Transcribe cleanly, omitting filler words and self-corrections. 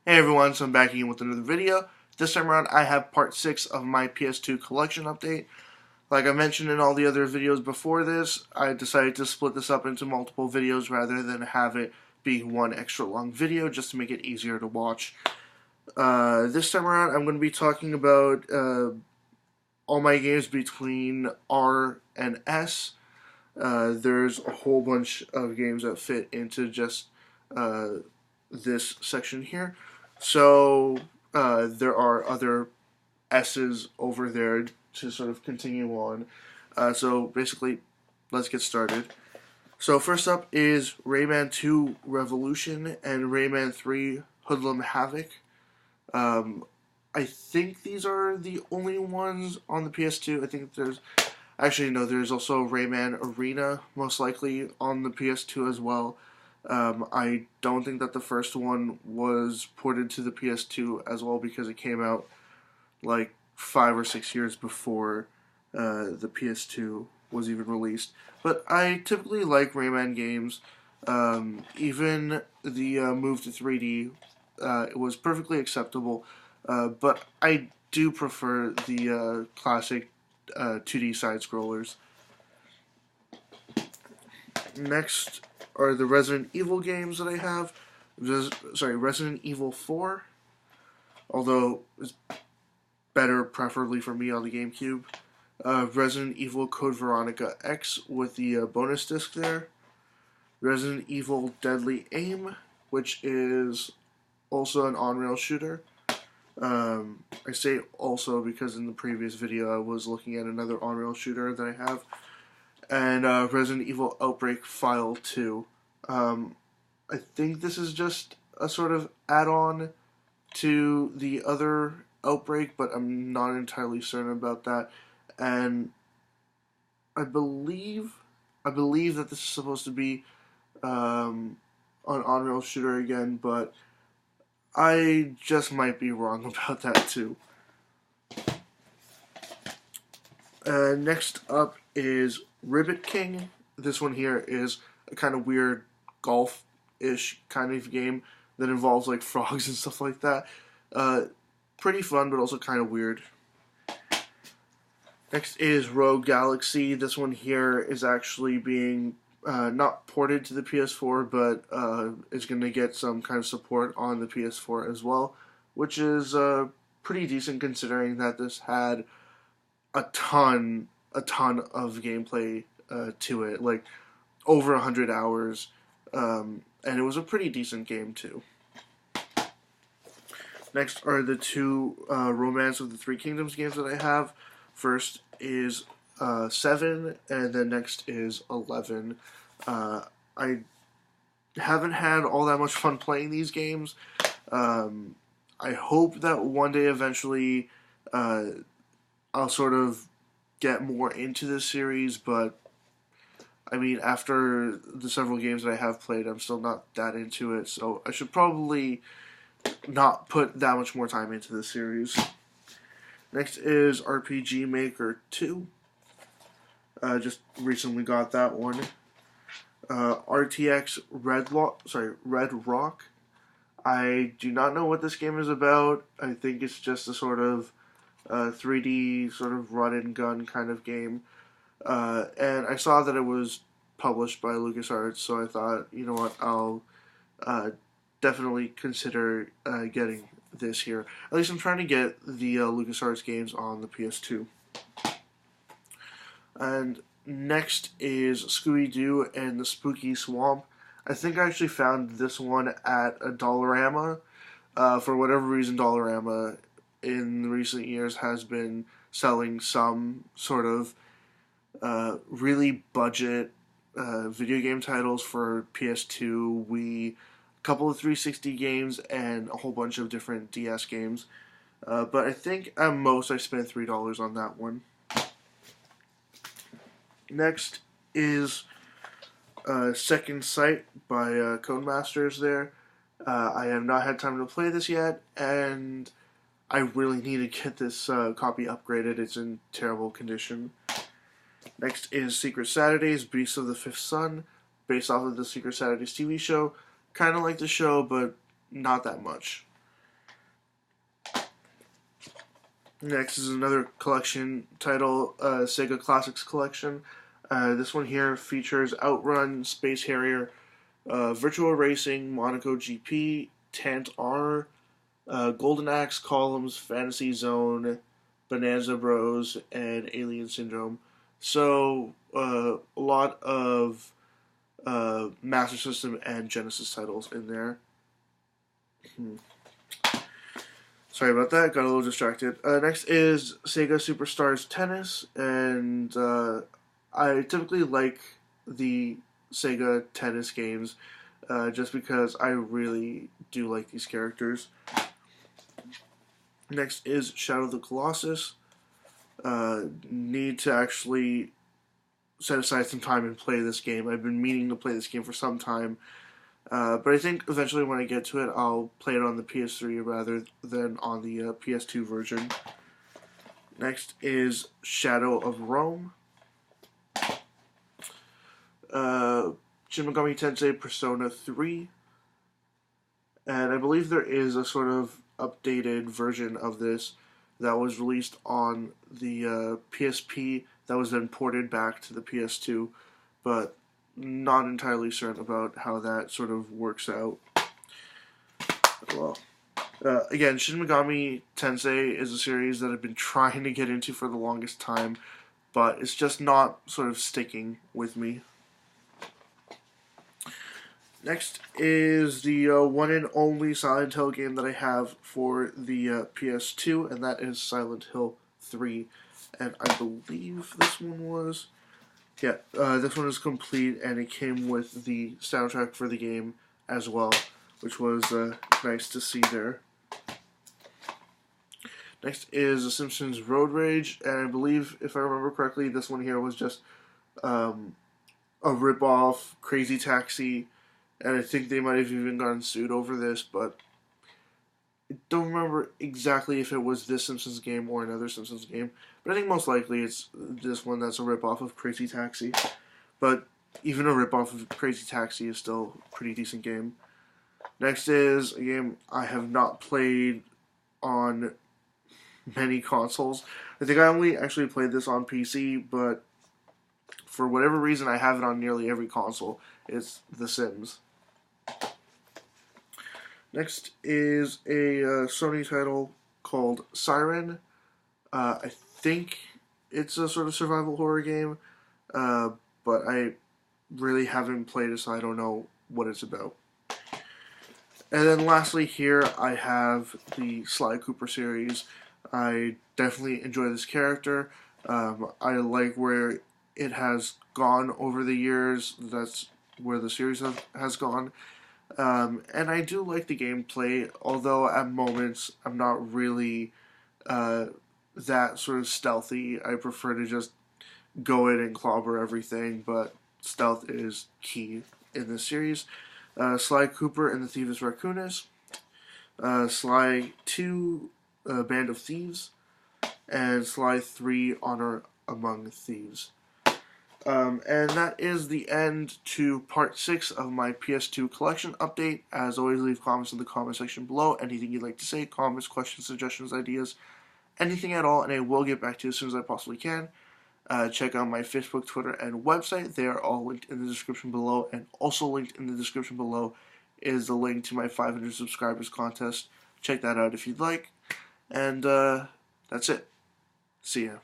Hey everyone, so I'm back again with another video. This time around I have part 6 of my PS2 collection update. Like I mentioned in all the other videos before this, I decided to split this up into multiple videos rather than have it be one extra long video just to make it easier to watch. This time around I'm going to be talking about all my games between R and S. There's a whole bunch of games that fit into just this section here. So there are other S's over there to sort of continue on. So basically, let's get started. So first up is Rayman 2 Revolution and Rayman 3 Hoodlum Havoc. I think these are the only ones on the PS2. I think there's actually no. There's also Rayman Arena, most likely on the PS2 as well. I don't think that the first one was ported to the PS2 as well because it came out like 5 or 6 years before the PS2 was even released. But I typically like Rayman games. Even the move to 3D it was perfectly acceptable. But I do prefer the classic 2D side scrollers. Next are the Resident Evil games that I have. Resident Evil 4, although it's better preferably for me on the GameCube. Resident Evil Code Veronica X with the bonus disc there. Resident Evil Deadly Aim, which is also an on-rail shooter. I say also because in the previous video I was looking at another on-rail shooter that I have. And Resident Evil Outbreak File 2. I think this is just a sort of add-on to the other Outbreak, but I'm not entirely certain about that. And I believe that this is supposed to be an on-rail shooter again, but I just might be wrong about that too. Next up is Ribbit King. This one here is a kind of weird golf-ish kind of game that involves like frogs and stuff like that. Pretty fun, but also kind of weird. Next is Rogue Galaxy. This one here is actually being not ported to the PS4, but is going to get some kind of support on the PS4 as well, which is pretty decent considering that this had a ton of gameplay to it, like over 100 hours, and it was a pretty decent game too. Next are the two Romance of the Three Kingdoms games that I have. First is 7, and then next is 11. I haven't had all that much fun playing these games. I hope that one day eventually I'll sort of get more into this series, but I mean, after the several games that I have played, I'm still not that into it, so I should probably not put that much more time into this series. Next is RPG Maker 2. Just recently got that one. RTX Red Rock. I do not know what this game is about. I think it's just a sort of 3D sort of run and gun kind of game. And I saw that it was published by LucasArts, so I thought, you know what, I'll definitely consider getting this here. At least I'm trying to get the LucasArts games on the PS2. And next is Scooby-Doo and the Spooky Swamp. I think I actually found this one at a Dollarama. For whatever reason, Dollarama in recent years has been selling some sort of really budget video game titles for PS2, Wii, a couple of 360 games, and a whole bunch of different DS games. But I think at most I spent $3 on that one. Next is Second Sight by Codemasters there. I have not had time to play this yet, and I really need to get this copy upgraded. It's in terrible condition. Next is Secret Saturdays, Beasts of the Fifth Sun, based off of the Secret Saturdays TV show. Kind of like the show, but not that much. Next is another collection title, Sega Classics Collection. This one here features Outrun, Space Harrier, Virtual Racing, Monaco GP, Tant R, Golden Axe, Columns, Fantasy Zone, Bonanza Bros, and Alien Syndrome. So, a lot of Master System and Genesis titles in there. Sorry about that, got a little distracted. Next is Sega Superstars Tennis, and I typically like the Sega tennis games just because I really do like these characters. Next is Shadow of the Colossus. Need to actually set aside some time and play this game. I've been meaning to play this game for some time. But I think eventually when I get to it, I'll play it on the PS3 rather than on the PS2 version. Next is Shadow of Rome. Shin Megami Tensei Persona 3. And I believe there is a sort of updated version of this that was released on the PSP that was then ported back to the PS2. But not entirely certain about how that sort of works out. Well, again, Shin Megami Tensei is a series that I've been trying to get into for the longest time, but it's just not sort of sticking with me. Next is the one and only Silent Hill game that I have for the PS2, and that is Silent Hill 3. And I believe this one was... Yeah, this one is complete, and it came with the soundtrack for the game as well, which was nice to see there. Next is The Simpsons Road Rage, and I believe, if I remember correctly, this one here was just a rip-off Crazy Taxi, and I think they might have even gotten sued over this, but I don't remember exactly if it was this Simpsons game or another Simpsons game, but I think most likely it's this one that's a rip-off of Crazy Taxi. But even a rip-off of Crazy Taxi is still a pretty decent game. Next is a game I have not played on many consoles. I think I only actually played this on PC, but for whatever reason I have it on nearly every console. It's The Sims. Next is a Sony title called Siren. I think it's a sort of survival horror game, but I really haven't played it, so I don't know what it's about. And then lastly here, I have the Sly Cooper series. I definitely enjoy this character. I like where it has gone over the years. That's where the series has gone. And I do like the gameplay, although at moments I'm not really that sort of stealthy. I prefer to just go in and clobber everything, but stealth is key in this series. Sly Cooper and the Thieves Raccoonus. Sly 2, Band of Thieves. And Sly 3, Honor Among Thieves. And that is the end to part 6 of my PS2 collection update. As always, leave comments in the comment section below. Anything you'd like to say, comments, questions, suggestions, ideas, anything at all, and I will get back to you as soon as I possibly can. Check out my Facebook, Twitter, and website. They are all linked in the description below, and also linked in the description below is the link to my 500 subscribers contest. Check that out if you'd like. And that's it. See ya.